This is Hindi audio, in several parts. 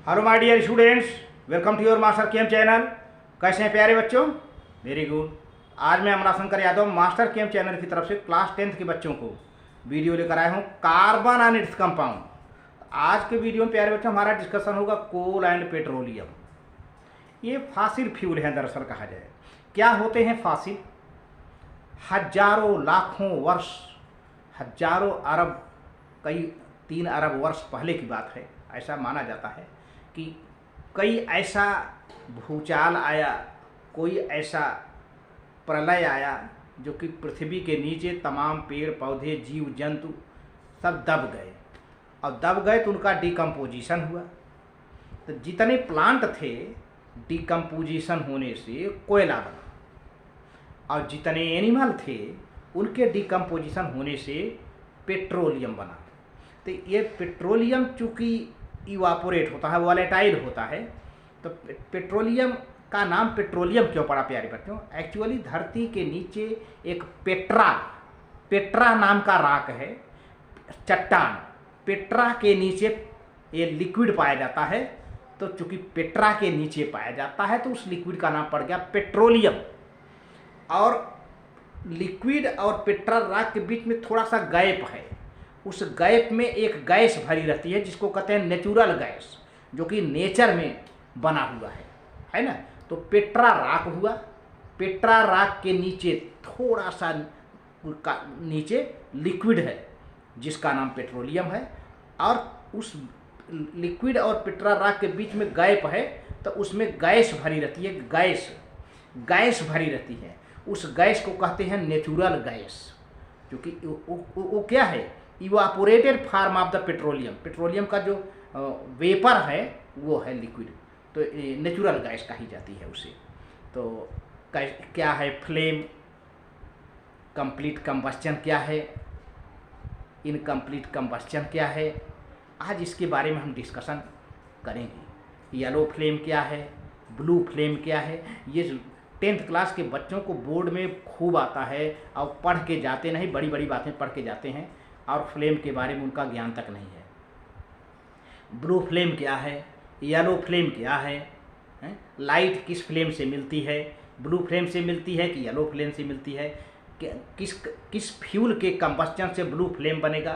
Hello my dear students, welcome to your master chem channel. कैसे हैं प्यारे बच्चों? Very good. आज मैं Amarashankar Yadav master chem channel की तरफ से क्लास 10th के बच्चों को वीडियो लेकर आया हूं कार्बन एंड इट्स कंपाउंड। आज के वीडियो में प्यारे बच्चों हमारा डिस्कशन होगा कोल एंड पेट्रोलियम। ये फॉसिल फ्यूल है, दरअसल कहा जाए। क्या होते हैं फॉसिल? हजारों लाखों वर्ष, हजारों अरब, कई 3 अरब वर्ष पहले की बात है। ऐसा माना जाता है कि कई ऐसा भूचाल आया, कोई ऐसा प्रलय आया जो कि पृथ्वी के नीचे तमाम पेड़ पौधे जीव जंतु सब दब गए, और दब गए तो उनका डिकम्पोजिशन हुआ। तो जितने प्लांट थे डिकम्पोजिशन होने से कोयला बना, और जितने एनिमल थे उनके डिकम्पोजिशन होने से पेट्रोलियम बना। तो ये पेट्रोलियम चूँकि इवापोरेट होता है, वॉलेटाइल होता है, तो पेट्रोलियम का नाम पेट्रोलियम क्यों पड़ा प्यारे बच्चों? एक्चुअली धरती के नीचे एक पेट्रा नाम का राक है, चट्टान। पेट्रा के नीचे ये लिक्विड पाया जाता है, तो चूँकि पेट्रा के नीचे पाया जाता है तो उस लिक्विड का नाम पड़ गया पेट्रोलियम। और लिक्विड और पेट्रा राक के बीच में थोड़ा सा गैप है, उस गैप में एक गैस भरी रहती है जिसको कहते हैं नेचुरल गैस, जो कि नेचर में बना हुआ है ना। तो पेट्रा राक हुआ। पेट्रा राक के नीचे थोड़ा सा नीचे लिक्विड है जिसका नाम पेट्रोलियम है, और उस लिक्विड और पेट्रा राक के बीच में गैप है, तो उसमें गैस भरी रहती है। गैस भरी रहती है, उस गैस को कहते हैं नेचुरल गैस, क्योंकि वो क्या है? Evaporated form of the petroleum. Petroleum का जो वेपर है वो है लिक्विड, तो नेचुरल गैस कही जाती है उसे। तो क्या है फ्लेम, कंप्लीट कंबस्चन क्या है, इनकम्प्लीट कंबस्चन क्या है, आज इसके बारे में हम डिस्कशन करेंगे। येलो फ्लेम क्या है, ब्लू फ्लेम क्या है, ये 10th क्लास के बच्चों को बोर्ड में खूब आता है और पढ़ के जाते नहीं, बड़ी बड़ी बातें पढ़ के जाते हैं और फ्लेम के बारे में उनका ज्ञान तक नहीं है। ब्लू फ्लेम क्या है, येलो फ्लेम क्या है, लाइट किस फ्लेम से मिलती है? ब्लू फ्लेम से मिलती है कि येलो फ्लेम से मिलती है? किस फ्यूल के कंबस्चन से ब्लू फ्लेम बनेगा,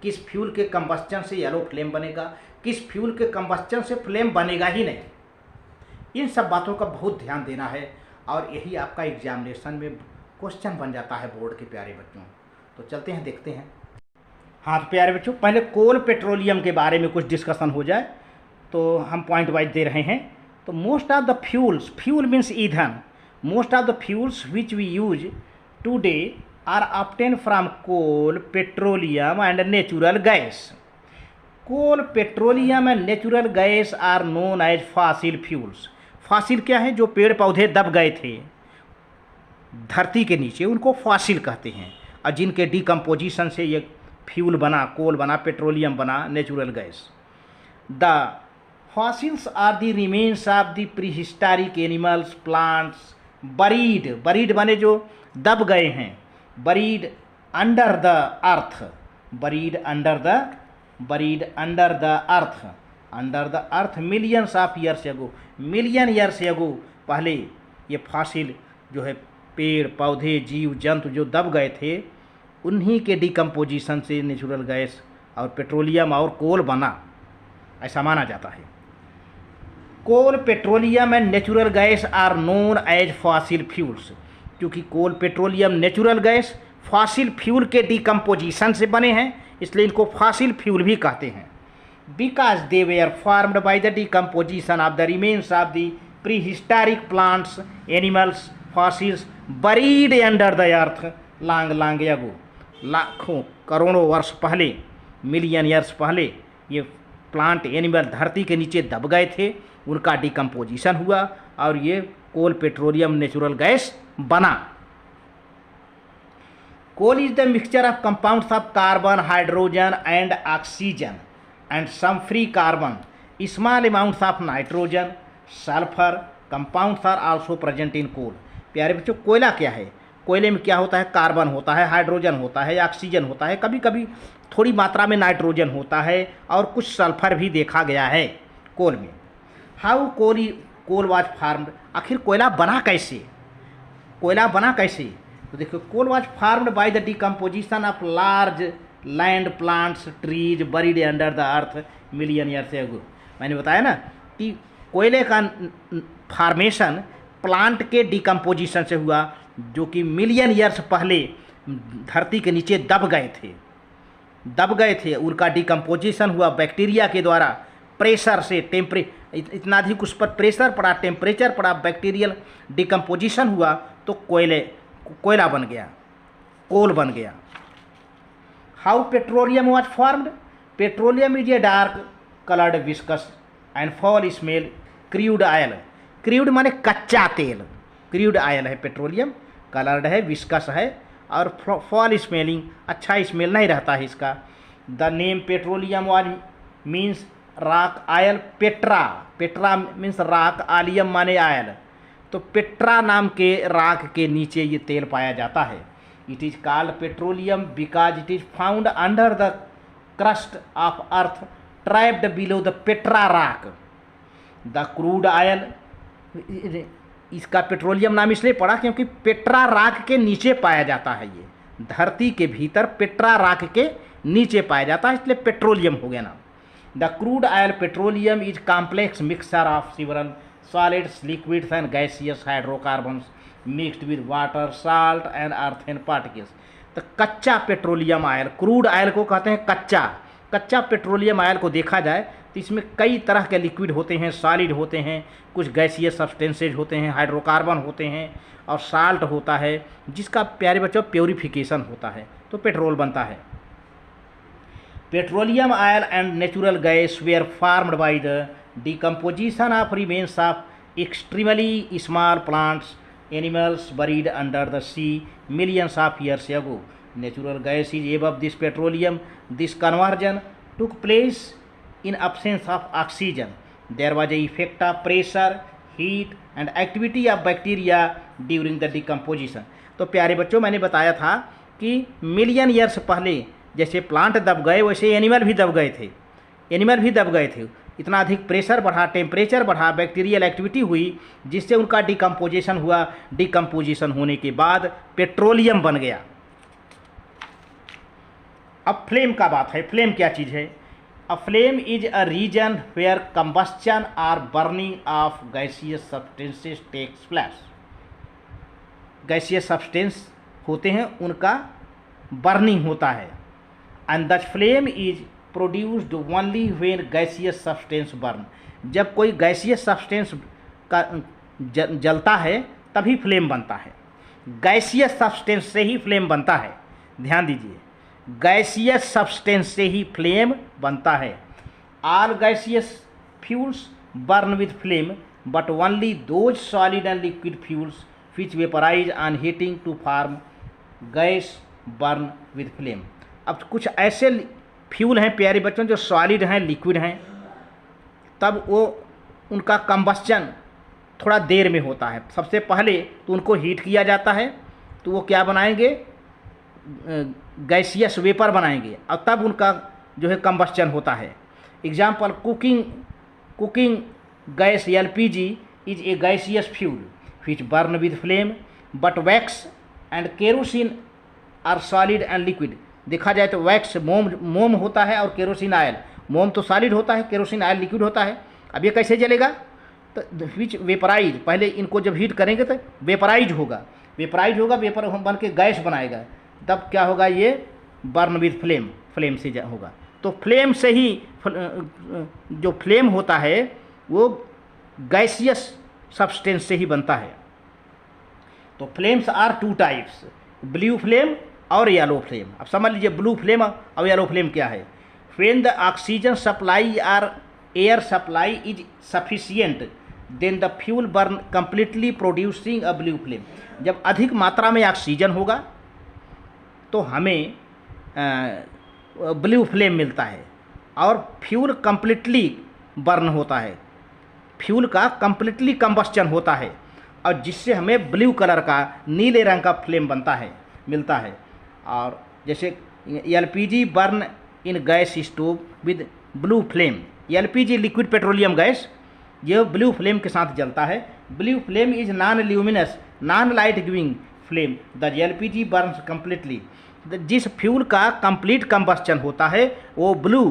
किस फ्यूल के कंबस्चन से येलो फ्लेम बनेगा, किस फ्यूल के कंबस्चन से फ्लेम बनेगा ही नहीं। इन सब बातों का बहुत ध्यान देना है, और यही आपका एग्जामिनेशन में क्वेश्चन बन जाता है बोर्ड के प्यारे बच्चों। तो चलते हैं, देखते हैं। हाँ तो प्यारे बच्चों, पहले कोल पेट्रोलियम के बारे में कुछ डिस्कशन हो जाए, तो हम पॉइंट वाइज दे रहे हैं। तो most of the fuels, fuel means ईंधन, most of the fuels which we use today are obtain from coal, petroleum and natural gas. Coal, petroleum and natural gas are known as fossil fuels. Fossil क्या है? जो पेड़ पौधे दब गए थे धरती के नीचे, उनको फॉसिल कहते हैं, और जिनके डिकम्पोजिशन से ये फ्यूल बना, कोल बना, पेट्रोलियम बना, natural gas. The fossils are the remains of the prehistoric animals, plants, buried बने जो दब गए हैं, buried under the earth, under the earth millions of years ago, million years ago पहले ये फॉसिल जो है पेड़ पौधे जीव जंतु जो दब गए थे, उन्हीं के डिकम्पोजिशन से नेचुरल गैस और पेट्रोलियम और कोल बना, ऐसा माना जाता है। Coal, petroleum and natural gas are known as fossil fuels. क्योंकि coal, petroleum, natural gas fossil fuel के डिकम्पोजिशन से बने हैं, इसलिए इनको फॉसिल फ्यूल भी कहते हैं। Because they were formed by the decomposition of the remains of the prehistoric plants, animals, fossils buried under the earth long ago. लाखों करोड़ों वर्ष पहले, मिलियन ईयर्स पहले ये प्लांट एनिमल धरती के नीचे दब गए थे, उनका डिकम्पोजिशन हुआ और ये कोल, पेट्रोलियम, नेचुरल गैस बना। Coal is the mixture of compounds of carbon, hydrogen and oxygen and some free carbon, small amounts of nitrogen, sulphur compounds are also present in coal. प्यारे बच्चों, कोयला क्या है? कोयले में क्या होता है? कार्बन होता है, हाइड्रोजन होता है, ऑक्सीजन होता है, कभी कभी थोड़ी मात्रा में नाइट्रोजन होता है, और कुछ सल्फर भी देखा गया है कोल में। हाउ कोल वाज फार्म्ड, आखिर कोयला बना कैसे, कोयला बना कैसे? तो देखो, coal was formed by the decomposition of large land plants trees buried under the earth million years ago. मैंने बताया ना कि कोयले का फार्मेशन प्लांट के डिकम्पोजिशन से हुआ, जो कि मिलियन ईयर्स पहले धरती के नीचे दब गए थे। उनका डिकम्पोजिशन हुआ बैक्टीरिया के द्वारा, प्रेशर से इतना अधिक उस पर प्रेशर पड़ा, टेम्परेचर पड़ा, बैक्टीरियल डिकम्पोजिशन हुआ, तो कोयला बन गया, कोल बन गया। How petroleum was formed, petroleum is a dark coloured viscous and fall smell crude oil. Crude माने कच्चा तेल, क्रूड ऑयल है पेट्रोलियम, कलर्ड है, विस्कस है और फॉल स्मेलिंग, अच्छा स्मेल नहीं रहता है इसका। The name petroleum was means rock oil, petra means rock, oleum माने आयल, तो पेट्रा नाम के राख के नीचे ये तेल पाया जाता है। It is called petroleum because it is found under the crust of earth trapped below the Petra rock. The crude oil, इसका पेट्रोलियम नाम इसलिए पड़ा क्योंकि पेट्रा राख के नीचे पाया जाता है, ये धरती के भीतर पेट्रा राख के नीचे पाया जाता है, इसलिए पेट्रोलियम हो गया नाम। The crude oil petroleum is complex mixture of several solids, liquids and gaseous hydrocarbons mixed with water, salt and earthen particles। तो कच्चा पेट्रोलियम ऑयल, क्रूड ऑयल को कहते हैं कच्चा पेट्रोलियम ऑयल को देखा जाए तो इसमें कई तरह के लिक्विड होते हैं, सॉलिड होते हैं, कुछ गैसियस सब्सटेंसेज होते हैं, हाइड्रोकार्बन होते हैं और साल्ट होता है, जिसका प्यारे बच्चों प्योरीफिकेशन होता है तो पेट्रोल बनता है। Petroleum oil and natural gas were formed by the decomposition of remains of extremely small plants, animals buried under the sea millions of years ago. Natural gas is above this petroleum. This conversion took place in absence of oxygen. There was a effect of pressure, heat and activity of bacteria during the decomposition। तो प्यारे बच्चों, मैंने बताया था कि मिलियन ईयर्स पहले जैसे प्लांट दब गए वैसे एनिमल भी दब गए थे। इतना अधिक प्रेशर बढ़ा, टेम्परेचर बढ़ा, बैक्टीरियल एक्टिविटी हुई, जिससे उनका डिकम्पोजिशन हुआ। डिकम्पोजिशन होने के बाद पेट्रोलियम बन गया। अब फ्लेम का बात है। फ्लेम क्या चीज़ है? A flame is a region where combustion और burning of gaseous substances takes place. Gaseous substance होते हैं, उनका बर्निंग होता है। And the flame is produced only when gaseous substance burn. जब कोई गैसियस सब्सटेंस का जलता है तभी फ्लेम बनता है। गैसियस सब्सटेंस से ही फ्लेम बनता है, ध्यान दीजिए, गैसियस सब्सटेंस से ही फ्लेम बनता है। All gaseous fuels burn with flame but only those solid and liquid fuels which vaporise on heating to form gas burn with flame. अब कुछ ऐसे फ्यूल हैं प्यारे बच्चों जो सॉलिड हैं, लिक्विड हैं, तब वो उनका कंबस्चन थोड़ा देर में होता है। सबसे पहले तो उनको हीट किया जाता है, तो वो क्या बनाएंगे, गैसियस वेपर बनाएंगे और तब उनका जो है कंबस्चन होता है। Example, cooking gas LPG is a gaseous fuel which burn with flame but wax and kerosene are solid and liquid. देखा जाए तो वैक्स मोम होता है और केरोसिन ऑयल, मोम तो सॉलिड होता है, केरोसिन ऑयल लिक्विड होता है। अब ये कैसे जलेगा? तो विच वेपराइज, पहले इनको जब हीट करेंगे तो वेपराइज होगा, वेपर बन के गैस बनाएगा, तब क्या होगा, ये बर्न विद फ्लेम से होगा। तो फ्लेम से ही जो फ्लेम होता है वो गैसियस सब्सटेंस से ही बनता है। तो flames are two types, blue flame और येलो फ्लेम। अब समझ लीजिए ब्लू फ्लेम और येलो फ्लेम क्या है। व्हेन द ऑक्सीजन सप्लाई और air supply is sufficient then the fuel burn completely producing a blue flame. जब अधिक मात्रा में ऑक्सीजन होगा तो हमें ब्लू फ्लेम मिलता है और फ्यूल कंप्लीटली बर्न होता है, फ्यूल का कंप्लीटली कंबस्चन होता है और जिससे हमें ब्लू कलर का, नीले रंग का फ्लेम मिलता है। और जैसे LPG burn in gas stove with blue flame, LPG liquid petroleum gas जो ब्लू फ्लेम के साथ जलता है। Blue flame is non luminous non light giving flame the LPG Burns completely. जिस फ्यूल का कंप्लीट कंबस्चन होता है वो ब्लू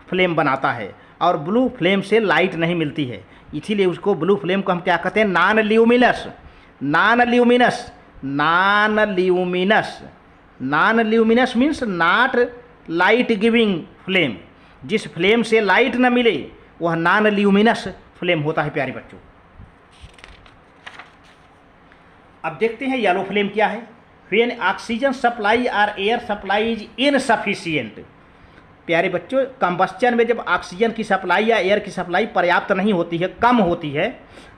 फ्लेम बनाता है और ब्लू फ्लेम से लाइट नहीं मिलती है, इसीलिए उसको ब्लू फ्लेम को हम क्या कहते हैं, non luminous. Non luminous non luminous non luminous means not light giving flame. जिस फ्लेम से लाइट न मिले वह नॉन ल्यूमिनस फ्लेम होता है प्यारे बच्चों। अब देखते हैं येलो फ्लेम क्या है। व्हेन ऑक्सीजन सप्लाई और एयर सप्लाई इज इनसफिशिएंट। प्यारे बच्चों, कंबस्चन में जब ऑक्सीजन की सप्लाई या एयर की सप्लाई पर्याप्त नहीं होती है, कम होती है,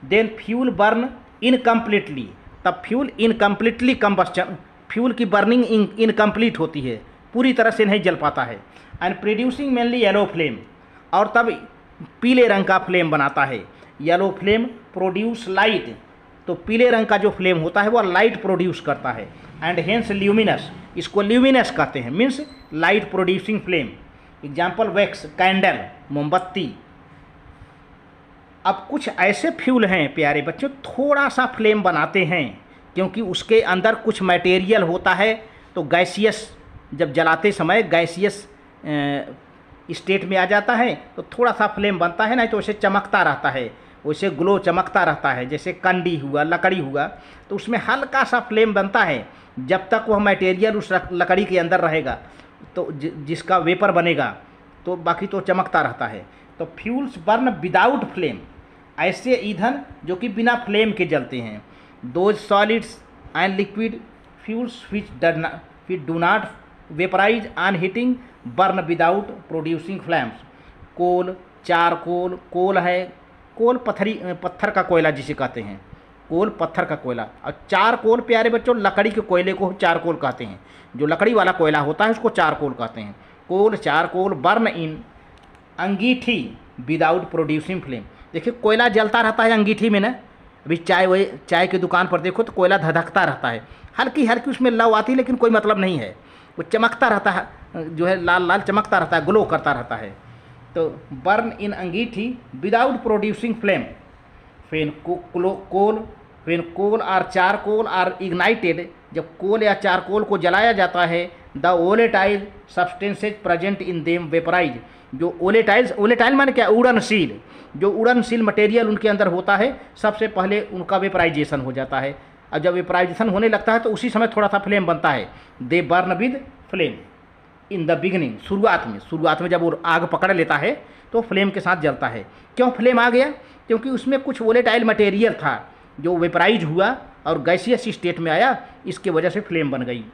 देन फ्यूल बर्न इनकम्प्लीटली। तब फ्यूल इनकम्प्लीटली कंबस्चन, फ्यूल की बर्निंग इनकम्प्लीट होती है, पूरी तरह से नहीं जल पाता है। And producing mainly yellow flame, और तब पीले रंग का फ्लेम बनाता है। येलो फ्लेम प्रोड्यूस लाइट, तो पीले रंग का जो फ्लेम होता है वह लाइट प्रोड्यूस करता है। एंड हेंस ल्यूमिनस, इसको ल्यूमिनस कहते हैं, means light producing flame. Example wax, candle, मोमबत्ती। अब कुछ ऐसे फ्यूल हैं प्यारे बच्चों, थोड़ा सा फ्लेम बनाते हैं क्योंकि उसके अंदर कुछ मटेरियल होता है, तो गैसियस, जब जलाते समय गैसियस स्टेट में आ जाता है तो थोड़ा सा फ्लेम बनता है, नहीं तो उसे चमकता रहता है, वैसे ग्लो चमकता रहता है। जैसे कंडी हुआ, लकड़ी हुआ, तो उसमें हल्का सा फ्लेम बनता है जब तक वह मटेरियल उस लकड़ी के अंदर रहेगा, तो जिसका वेपर बनेगा, तो बाकी तो चमकता रहता है। तो फ्यूल्स बर्न विदाउट फ्लेम, ऐसे ईंधन जो कि बिना फ्लेम के जलते हैं। Those solids and liquid fuels which do not vaporise on heating burn without producing flames. Coal, charcoal, coal है, कोल पत्थर का कोयला जिसे कहते हैं, कोल पत्थर का कोयला। और चारकोल प्यारे बच्चों, लकड़ी के कोयले को चारकोल कहते हैं, जो लकड़ी वाला कोयला होता है उसको चारकोल कहते हैं। कोल, charcoal burn in angithi without producing flame. देखिए कोयला जलता रहता है अंगीठी में ना, अभी चाय की दुकान पर देखो तो कोयला धधकता रहता है, हल्की हल्की उसमें लव आती है, लेकिन कोई मतलब नहीं है, वो चमकता रहता है, जो है लाल लाल चमकता रहता है, ग्लो करता रहता है। तो burn in angithi without producing flame. When coal और चारकोल आर इग्नाइटेड, जब कोल या चारकोल को जलाया जाता है, the volatile substances present in them vaporise. जो वोलेटाइल माने क्या, उड़नशील, जो उड़नशील मटेरियल उनके अंदर होता है, सबसे पहले उनका वेपराइजेशन हो जाता है। और जब वेपराइजेशन होने लगता है तो उसी समय थोड़ा सा फ्लेम बनता है। दे burn with flame in the beginning, शुरुआत में जब वो आग पकड़ लेता है तो फ्लेम के साथ जलता है। क्यों फ्लेम आ गया, क्योंकि उसमें कुछ वोलेटाइल मटेरियल था जो वेपराइज हुआ और गैसियस स्टेट में आया, इसके वजह से फ्लेम बन गई।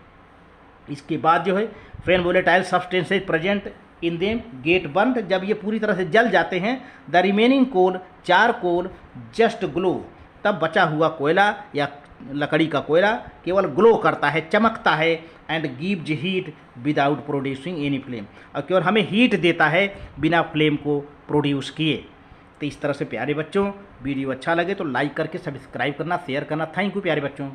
इसके बाद जो है when volatile substances present in them get burn, जब ये पूरी तरह से जल जाते हैं, the remaining coal, charcoal just glow, तब बचा हुआ कोयला या लकड़ी का कोयला केवल ग्लो करता है, चमकता है। And gives heat without producing any flame, और केवल हमें हीट देता है बिना फ्लेम को प्रोड्यूस किए। तो इस तरह से प्यारे बच्चों, वीडियो अच्छा लगे तो लाइक करके सब्सक्राइब करना, शेयर करना। थैंक यू प्यारे बच्चों।